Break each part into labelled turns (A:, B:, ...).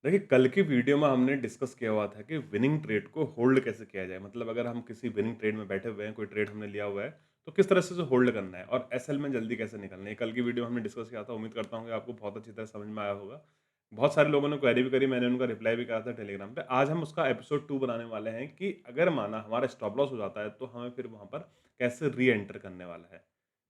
A: देखिए, कल की वीडियो में हमने डिस्कस किया हुआ था कि विनिंग ट्रेड को होल्ड कैसे किया जाए। मतलब अगर हम किसी विनिंग ट्रेड में बैठे हुए हैं, कोई ट्रेड हमने लिया हुआ है, तो किस तरह से उसे होल्ड करना है और एसएल में जल्दी कैसे निकलना है। कल की वीडियो में हमने डिस्कस किया था, उम्मीद करता हूँ कि आपको बहुत अच्छी तरह समझ में आया होगा। बहुत सारे लोगों ने क्वेरी भी करी, मैंने उनका रिप्लाई भी करा था टेलीग्राम पे। आज हम उसका एपिसोड 2 बनाने वाले हैं कि अगर माना हमारा स्टॉप लॉस हो जाता है, तो हमें फिर वहाँ पर कैसे री एंटर करने वाला है।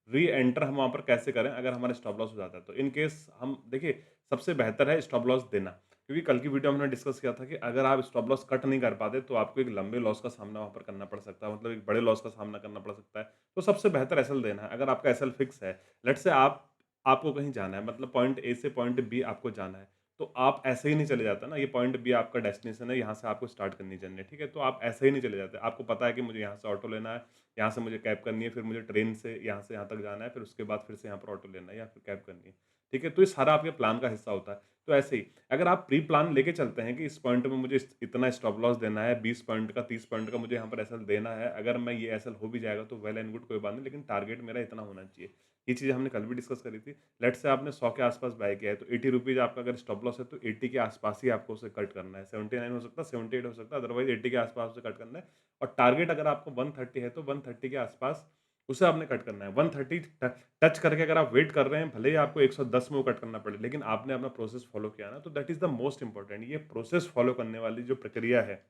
A: री एंटर हम वहाँ पर कैसे करें अगर हमारा स्टॉप लॉस हो जाता है। तो इन केस हम देखिए, सबसे बेहतर है स्टॉप लॉस देना। क्योंकि कल की वीडियो में हमने डिस्कस किया था कि अगर आप स्टॉप लॉस कट नहीं कर पाते, तो आपको एक लंबे लॉस का सामना वहाँ पर करना पड़ सकता है, मतलब एक बड़े लॉस का सामना करना पड़ सकता है। तो सबसे बेहतर एसएल देना है। अगर आपका एसएल फिक्स है, लेट्स से आपको कहीं जाना है, मतलब पॉइंट ए से पॉइंट बी आपको जाना है, तो आप ऐसे ही नहीं चले जाते ना। ये पॉइंट बी आपका डेस्टिनेशन है, यहाँ से आपको स्टार्ट करनी जर्नी, ठीक है? तो आप ऐसे ही नहीं चले जाते। आपको पता है कि मुझे यहाँ से ऑटो लेना है, यहाँ से मुझे कैब करनी है, फिर मुझे ट्रेन से यहाँ तक जाना है, फिर उसके बाद फिर से यहाँ पर ऑटो लेना है या फिर कैब करनी है, ठीक है? तो ये सारा आपके प्लान का हिस्सा होता है। तो ऐसे ही अगर आप प्री प्लान लेके चलते हैं कि इस पॉइंट में मुझे इतना स्टॉप लॉस देना है, 20 पॉइंट का, 30 पॉइंट का मुझे यहाँ पर एसएल देना है, अगर मैं ये एसएल हो भी जाएगा तो वेल एंड गुड, कोई बात नहीं, लेकिन टारगेट मेरा इतना होना चाहिए। ये चीज़ हमने कल भी डिस्कस करी थी। लेट्स से आपने 100 के आसपास बाय किया है, तो 80 रुपीज़ आपका अगर स्टॉप लॉस है, तो 80 के आसपास ही आपको उसे कट करना है। 79 हो सकता है, 78 हो सकता है, अदरवाइज 80 के आसपास उसे कट करना है। और टारगेट अगर आपको 130 है, तो 130 के आसपास उसे आपने कट करना है। 130 टच करके अगर आप वेट कर रहे हैं, भले ही आपको 110 में वो कट करना पड़े, लेकिन आपने अपना प्रोसेस फॉलो किया ना, तो that is the most important. ये प्रोसेस फॉलो करने वाली जो प्रक्रिया है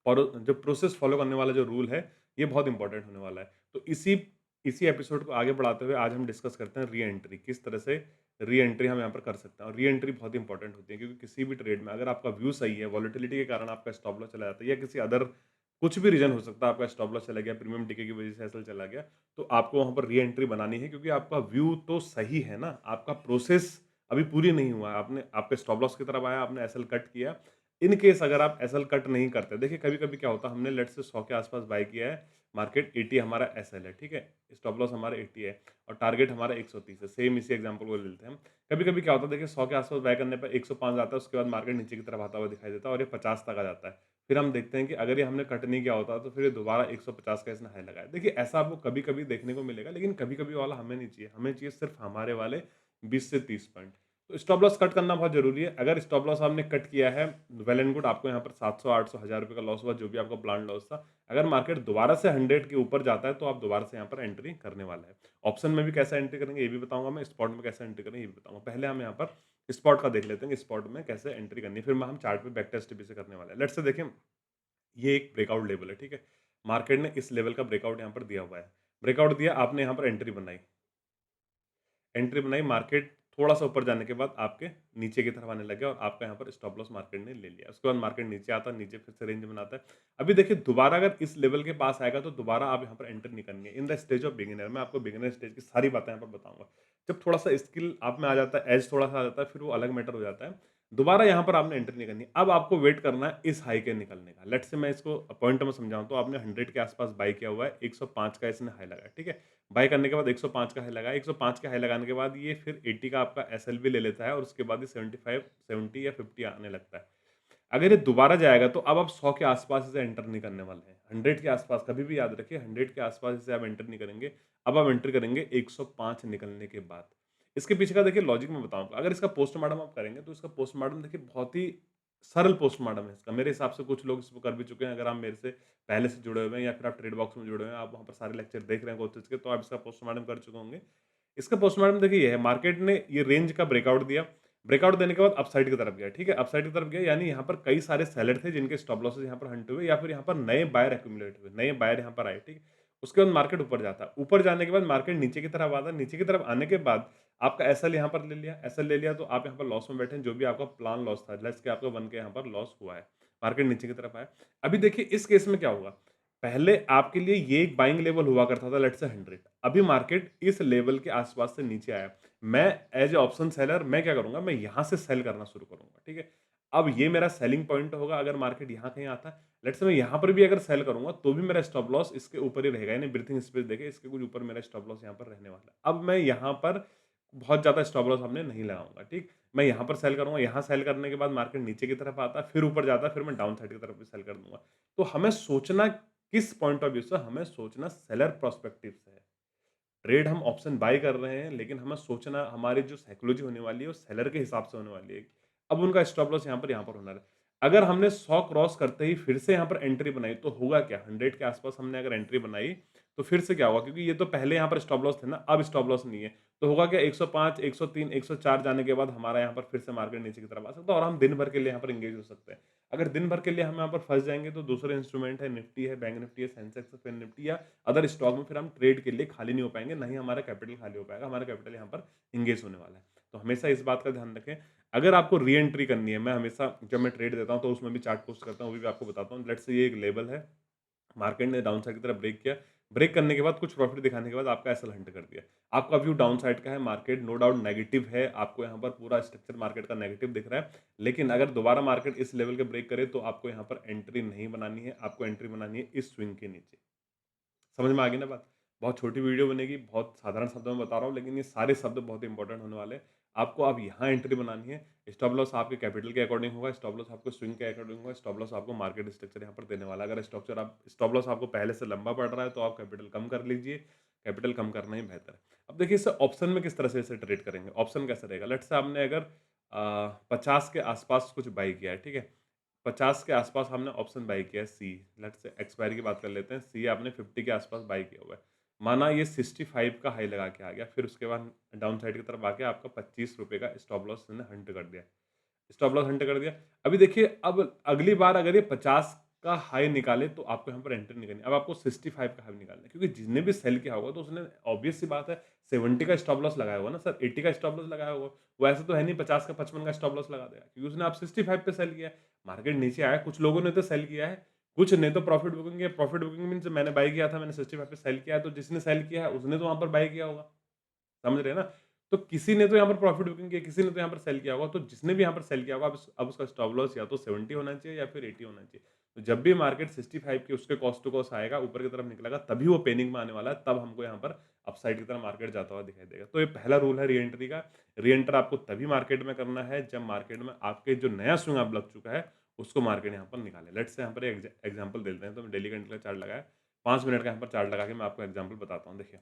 A: और जो प्रोसेस फॉलो करने वाला जो रूल है, ये बहुत इंपॉर्टेंट होने वाला है। तो इसी इसी एपिसोड को आगे बढ़ाते हुए आज हम डिस्कस करते हैं री एंट्री, किस तरह से री एंट्री हम यहाँ पर कर सकते हैं। और री एंट्री बहुत इंपॉर्टेंट होती है, क्योंकि किसी भी ट्रेड में अगर आपका व्यू सही है, वॉलेटिलिटी के कारण आपका स्टॉप लॉस चला जाता है या किसी अदर कुछ भी रीज़न हो सकता है, आपका स्टॉप लॉस चला गया, प्रीमियम टिके की वजह से ऐसा चला गया, तो आपको वहाँ पर री एंट्री बनानी है, क्योंकि आपका व्यू तो सही है ना, आपका प्रोसेस अभी पूरी नहीं हुआ है। आपने आपके स्टॉप लॉस की तरफ आया, आपने एसएल कट किया। इन केस अगर आप एसएल कट नहीं करते, देखिए कभी-कभी क्या होता है, हमने लेट्स से 100 के आसपास बाय किया है, मार्केट 80 हमारा एसएल है, ठीक है? स्टॉप लॉस हमारा 80 है और टारगेट हमारा 130 है। सेम इसी एग्जांपल को ले लेते हैं हम। कभी-कभी क्या होता है, देखिए 100 के आसपास बाय करने पे 105 आता है, उसके बाद मार्केट नीचे की तरफ आता हुआ दिखाई देता है और ये 50 तक आ जाता है। फिर हम देखते हैं कि अगर ये हमने कट नहीं किया होता, तो फिर ये दोबारा 150 का इसने हाई लगाया। देखिए ऐसा आपको कभी-कभी देखने को मिलेगा, लेकिन कभी-कभी वाला हमें नहीं चाहिए। हमें चाहिए सिर्फ हमारे वाले 20 से 30 पॉइंट। तो स्टॉप लॉस कट करना बहुत ज़रूरी है। अगर स्टॉप लॉस आपने कट किया है, वेल एंड गुड, आपको यहाँ पर 700, 800, ₹1000 का लॉस हुआ, जो भी आपका प्लान्ड लॉस था। अगर मार्केट दोबारा से 100 के ऊपर जाता है, तो आप दोबारा से यहाँ पर एंट्री करने वाले हैं। ऑप्शन में भी कैसे एंट्री करेंगे, ये भी बताऊँगा मैं, स्पॉट में कैसे एंट्री करेंगे, ये भी बताऊँगा। पहले हम यहाँ पर स्पॉट का देख लेते हैं कि स्पॉट में कैसे एंट्री करनी है, फिर हम चार्ट पे बैक टेस्ट भी से करने वाले हैं। लेट्स से देखें, ये एक ब्रेकआउट लेवल है, ठीक है? मार्केट ने इस लेवल का ब्रेकआउट यहाँ पर दिया हुआ है। ब्रेकआउट दिया, आपने यहाँ पर एंट्री बनाई, मार्केट थोड़ा-सा ऊपर जाने के बाद आपके नीचे की तरफ आने लग गया और आपका यहाँ पर स्टॉप लॉस मार्केट ने ले लिया। उसके बाद मार्केट नीचे आता है, नीचे फिर से रेंज बनाता है। अभी देखिए दोबारा अगर इस लेवल के पास आएगा, तो दोबारा आप यहाँ पर एंटर नहीं करनी है। In the stage of beginner, मैं आपको बिगिनर स्टेज की सारी बातें यहाँ पर बताऊँगा। जब थोड़ा-सा स्किल आप में आ जाता है, एज थोड़ा-सा आ जाता है, फिर वो अलग मैटर हो जाता है। दोबारा यहाँ पर आपने एंट्री नहीं करनी है। अब आपको वेट करना है इस हाई के निकलने का। लेट्स से मैं इसको पॉइंट में समझाऊँ, तो आपने 100 के आस-पास बाय किया हुआ है, 105 का इसने हाई लगाया, ठीक है? बाय करने के बाद 105 का हाई लगाया, 105 का हाई लगाने के बाद ये फिर 80 का आपका एसएलवी ले लेता है और उसके बाद ये 75, 70 या 50 आने लगता है। अगर ये दोबारा जाएगा, तो अब आप 100 के आस-पास इसे एंटर नहीं करने वाले हैं। 100 के आस-पास कभी भी याद रखिए, 100 के आस-पास इसे आप एंटर नहीं करेंगे। अब आप एंटर करेंगे 105 निकलने के बाद। इसके पीछे का देखिए लॉजिक मैं बताऊँगा। अगर इसका पोस्टमार्टम आप करेंगे, तो इसका पोस्टमार्टम देखिए बहुत ही सरल पोस्टमार्टम है इसका। मेरे हिसाब से कुछ लोग इसको कर भी चुके हैं। अगर आप मेरे से पहले से जुड़े हुए हैं या फिर आप ट्रेड बॉक्स में जुड़े हुए हैं, आप वहाँ पर सारे लेक्चर देख रहे हैं कोचेज़ के, तो आप इसका पोस्टमार्टम कर चुके होंगे। इसका पोस्टमार्टम देखिए ये है, मार्केट ने ये रेंज का ब्रेकआउट दिया। ब्रेकआउट देने के बाद अपसाइड की तरफ गया, ठीक है? अपसाइड की तरफ गया, यानी यहाँ पर कई सारे सेलर थे जिनके स्टॉप लॉसेस यहाँ पर हंट हुए या फिर यहाँ पर नए बायर एक्यूमुलेट हुए, नए बायर यहाँ पर आए, ठीक है? उसके बाद मार्केट ऊपर जाता है। ऊपर जाने के बाद मार्केट नीचे की तरफ आता है। नीचे की तरफ आने के बाद आपका एसएल यहाँ पर ले लिया, एसएल ले लिया, तो आप यहाँ पर लॉस में बैठे हैं, जो भी आपका प्लान लॉस था, लेट्स के आपका 1 के यहाँ पर लॉस हुआ है। मार्केट नीचे की तरफ आया। अभी देखिए इस केस में क्या होगा, पहले आपके लिए ये एक बाइंग लेवल हुआ करता था, लेट्स से 100। अभी मार्केट इस लेवल के आस-पास से नीचे आया। मैं एज़ अ ऑप्शन सेलर मैं क्या करूँगा, मैं यहाँ से सेल करना शुरू करूँगा, ठीक है? अब ये मेरा सेलिंग पॉइंट होगा, अगर मार्केट यहाँ कहीं आता है, लेट्स से मैं यहाँ पर भी अगर सेल करूँगा, तो भी मेरा स्टॉप लॉस इसके ऊपर ही रहेगा, यानी ब्रीथिंग स्पेस देके इसके कुछ ऊपर मेरा स्टॉप लॉस यहाँ पर रहने वाला है। अब मैं यहाँ पर बहुत ज़्यादा स्टॉप लॉस हमने नहीं लगाऊँगा, ठीक? मैं यहाँ पर सेल करूँगा, यहाँ सेल करने के बाद मार्केट नीचे की तरफ आता है, फिर ऊपर जाता है, फिर मैं डाउन साइड की तरफ भी सेल कर दूँगा। तो हमें सोचना किस पॉइंट ऑफ व्यू से, हमें सोचना सेलर पर्सपेक्टिव से है। ट्रेड हम ऑप्शन बाय कर रहे हैं, लेकिन हमें सोचना, हमारी जो साइकोलॉजी होने वाली है, वो सेलर के हिसाब से होने वाली है। अब उनका स्टॉप लॉस यहाँ पर होना है। अगर हमने 100 क्रॉस करते ही फिर से यहाँ पर एंट्री बनाई तो होगा क्या? 100 के आस-पास हमने अगर एंट्री बनाई, तो फिर से क्या होगा? क्योंकि ये तो पहले यहाँ पर स्टॉप लॉस थे ना, अब स्टॉप लॉस नहीं है। तो होगा क्या 105, 103, 104 जाने के बाद हमारा यहाँ पर फिर से मार्केट नीचे की तरफ आ सकता है और हम दिन भर के लिए यहाँ पर एंगेज हो सकते हैं। अगर दिन भर के लिए हम यहाँ पर फँस जाएँगे तो दूसरे इंस्ट्रूमेंट है, निफ्टी है, बैंक निफ्टी है, सेंसेक्स है, फिन निफ्टी या अदर स्टॉक में फिर हम ट्रेड के लिए खाली नहीं हो पाएँगे, ना ही हमारा कैपिटल खाली हो पाएगा, हमारा कैपिटल यहाँ पर एंगेज होने वाला है। तो हमेशा इस बात का ध्यान रखें, अगर आपको री एंट्री करनी है, मैं हमेशा जब मैं ट्रेड देता हूँ तो उसमें भी चार्ट पोस्ट करता हूँ, वो भी आपको बताता हूँ। लेट्स से ये एक लेवल है, मार्केट ने डाउन साइड की तरफ ब्रेक किया, ब्रेक करने के बाद कुछ प्रॉफिट दिखाने के बाद आपका एसएल हंट कर दिया। आपका व्यू डाउन साइड का है, मार्केट नो डाउट नेगेटिव है, आपको यहाँ पर पूरा स्ट्रक्चर मार्केट का नेगेटिव दिख रहा है। लेकिन अगर दोबारा मार्केट इस लेवल के ब्रेक करे तो आपको यहाँ पर एंट्री नहीं बनानी है, आपको एंट्री बनानी है इस स्विंग के नीचे। समझ में आ गई ना बात? बहुत छोटी वीडियो बनेगी, बहुत साधारण शब्दों में बता रहा हूँ, लेकिन ये सारे शब्द बहुत इंपॉर्टेंट होने वाले हैं। आपको अब यहाँ एंट्री बनानी है, स्टॉप लॉस आपके कैपिटल के अकॉर्डिंग होगा, स्टॉप लॉस आपको स्विंग के अकॉर्डिंग होगा, स्टॉप लॉस आपको मार्केट स्ट्रक्चर यहाँ पर देने वाला है। अगर स्टॉप लॉस आपको पहले से लंबा पड़ रहा है, तो आप कैपिटल कम कर लीजिए, कैपिटल कम करना ही बेहतर है। अब देखिए इसे ऑप्शन में किस तरह से इसे ट्रेड करेंगे, ऑप्शन कैसे रहेगा? लेट्स से आपने अगर 50 के आस-पास कुछ बाय किया है, ठीक है? 50 के आसपास हमने ऑप्शन बाय किया है सी, लेट्स से एक्सपायरी की बात कर लेते हैं, सी आपने 50 के आसपास बाय किया हुआ है। माना ये 65 का हाई लगा के आ गया, फिर उसके बाद डाउन साइड की तरफ आके आपका ₹25 का स्टॉप लॉस इसने हंट कर दिया। स्टॉप लॉस हंट कर दिया। अभी देखिए अब अगली बार अगर ये 50 का हाई निकाले तो आपको यहाँ पर एंट्री नहीं करनी है। अब आपको 65 का हाई निकालना है क्योंकि जिसने भी सेल किया होगा तो उसने ऑब्वियस सी बात है 70 का स्टॉप लॉस लगाया होगा ना सर, 80 का स्टॉप लॉस लगाया होगा। वो ऐसा तो है नहीं 50 का 55 का स्टॉप लॉस लगा देगा क्योंकि उसने आप 65 पे सेल किया है। मार्केट नीचे आया, कुछ लोगों ने तो सेल किया है, कुछ ने तो प्रॉफिट बुकिंग किया। प्रॉफिट बुकिंग मीन्स मैंने बाय किया था, मैंने 65 पे सेल किया है, तो जिसने सेल किया है उसने तो वहाँ पर बाय किया होगा। समझ रहे हैं ना? तो किसी ने तो यहाँ पर प्रॉफिट बुकिंग किया, किसी ने तो यहाँ पर सेल किया होगा, तो जिसने भी यहाँ पर सेल किया होगा अब उसका स्टॉप लॉस या तो 70 होना चाहिए या फिर 80 होना चाहिए। तो जब भी मार्केट 65 के उसके कॉस्ट टू कॉस्ट आएगा, ऊपर की तरफ निकलेगा, तभी वो पेनिंग में आने वाला है, तब हमको यहाँ पर अपसाइड की तरफ मार्केट जाता हुआ दिखाई देगा। तो ये पहला रूल है री एंट्री का। री एंटर आपको तभी मार्केट में करना है जब मार्केट में आपके जो नया स्विंग आप लग चुका है, उसको मार्केट यहाँ पर निकाले। लेट्स से यहाँ पर एग्जाम्पल देते हैं, तो डेली कैंडल का चार्ट लगाया, 5 मिनट का यहाँ पर चार्ट लगा के मैं आपको एग्जाम्पल बताता हूँ। देखिए,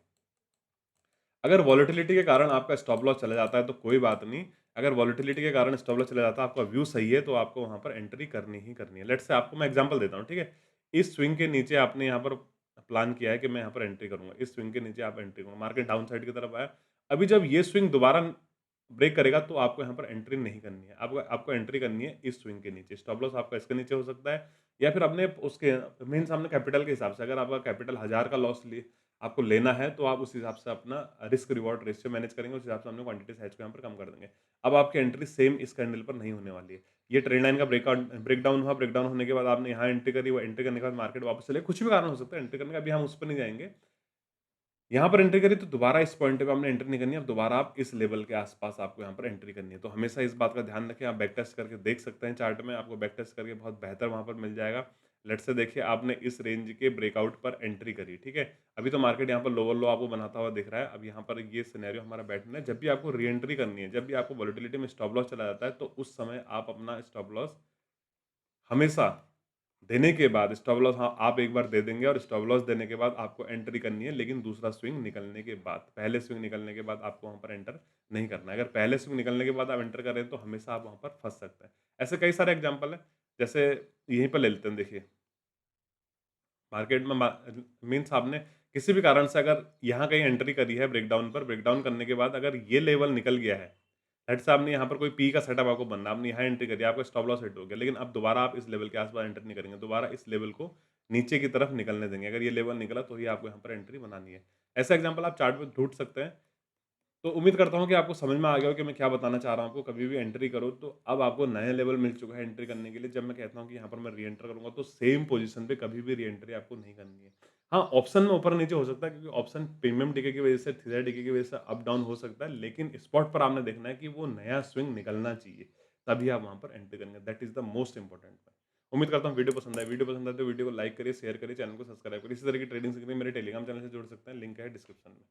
A: अगर वॉलेटिलिटी के कारण आपका स्टॉप लॉस चला जाता है तो कोई बात नहीं। अगर वॉलेटिलिटी के कारण स्टॉप लॉस चला जाता है, आपका व्यू सही है, तो आपको वहाँ पर एंट्री करनी ही करनी है। लेट्स से आपको मैं एग्जांपल देता हूँ, ठीक है? इस स्विंग के नीचे आपने यहाँ पर प्लान किया है कि मैं यहाँ पर एंट्री करूँगा। इस स्विंग के नीचे आप एंट्री करूँगा। मार्केट डाउन साइड की तरफ आया। अभी जब ये स्विंग दोबारा ब्रेक करेगा तो आपको यहाँ पर एंट्री नहीं करनी है। आपको आपको एंट्री करनी है इस स्विंग के नीचे। स्टॉप लॉस आपका इसके नीचे हो सकता है या फिर अपने उसके मीन्स हमने कैपिटल के हिसाब से, अगर आपका कैपिटल 1000 का लॉस लिए आपको लेना है तो आप उस हिसाब से अपना रिस्क रिवॉर्ड रेशियो मैनेज करेंगे, उस हिसाब से हमने क्वांटिटी साइज को यहाँ पर कम कर देंगे। अब आपकी एंट्री सेम इस कैंडल पर नहीं होने वाली है। ये ट्रेंड लाइन का ब्रेकडाउन हुआ, ब्रेकडाउन होने के बाद आपने यहाँ एंट्री करी, वो एंट्री करने के बाद मार्केट वापस चले, कुछ भी कारण हो सकता है एंट्री करने का, अभी हम उस पर नहीं जाएँगे। यहाँ पर एंट्री करी तो दोबारा इस पॉइंट पे आपने एंट्री नहीं करनी है, अब दोबारा आप इस लेवल के आस-पास आपको यहाँ पर एंट्री करनी है। तो हमेशा इस बात का ध्यान रखें, आप बैक टेस्ट करके देख सकते हैं चार्ट में, आपको बैक टेस्ट करके बहुत बेहतर वहाँ पर मिल जाएगा। लेट्स से देखिए आपने इस रेंज के ब्रेकआउट पर एंट्री करी, ठीक है? अभी तो मार्केट यहाँ पर लोअर लो आपको बनाता हुआ दिख रहा है। अब यहाँ पर ये सिनेरियो हमारा बैठना है, जब भी आपको री एंट्री करनी है, जब भी आपको वोलेटिलिटी में स्टॉप लॉस चला जाता है, तो उस समय आप अपना स्टॉप लॉस हमेशा देने के बाद स्टॉप लॉस, हाँ, आप एक बार दे देंगे और स्टॉप लॉस देने के बाद आपको एंट्री करनी है, लेकिन दूसरा स्विंग निकलने के बाद। पहले स्विंग निकलने के बाद आपको वहाँ पर एंटर नहीं करना है। अगर पहले स्विंग निकलने के बाद आप एंटर कर रहे हैं, तो हमेशा आप वहाँ पर फँस सकते हैं। ऐसे कई सारे एग्ज़ाम्पल हैं, जैसे यहीं पर ले लेते हैं देखिए, मार्केट में मीन्स आपने किसी भी कारण से अगर यहाँ कहीं एंट्री करी है ब्रेकडाउन पर, ब्रेकडाउन करने के बाद अगर ये लेवल निकल गया है, लेट्स से आपने यहाँ पर कोई पी का सेटअप आपको बनना है, आपने यहाँ एंट्री करी, आपका स्टॉप लॉस हिट हो गया, लेकिन अब दोबारा आप इस लेवल के आस-पास एंटर नहीं करेंगे, दोबारा इस लेवल को नीचे की तरफ निकलने देंगे। अगर ये लेवल निकला तो ही आपको यहाँ पर एंट्री बनानी है। ऐसा एग्ज़ाम्पल आप चार्ट पे ढूँढ सकते हैं। तो उम्मीद करता हूँ कि आपको समझ में आ गया हो कि मैं क्या बताना चाह रहा हूँ आपको। कभी भी एंट्री करो तो अब आपको नया लेवल मिल चुका है एंट्री करने के लिए। जब मैं कहता हूँ कि यहाँ पर मैं री एंटर करूँगा तो सेम पोजीशन पे कभी भी री एंट्री आपको नहीं करनी है। हाँ, ऑप्शन में ऊपर-नीचे हो सकता है क्योंकि ऑप्शन प्रीमियम डीके की वजह से, थीटा डीके की वजह से अप डाउन हो सकता है, लेकिन स्पॉट पर आपने देखना है कि वो नया स्विंग निकलना चाहिए, तभी आप वहाँ पर एंट्री करेंगे। That is the most important point. उम्मीद करता हूँ वीडियो पसंद आए। वीडियो पसंद आए तो वीडियो को लाइक करिए, शेयर करिए, चैनल को सब्सक्राइब करिए। इसी तरह की ट्रेडिंग सीखने मेरे टेलीग्राम चैनल से जुड़ सकते हैं, लिंक है डिस्क्रिप्शन में।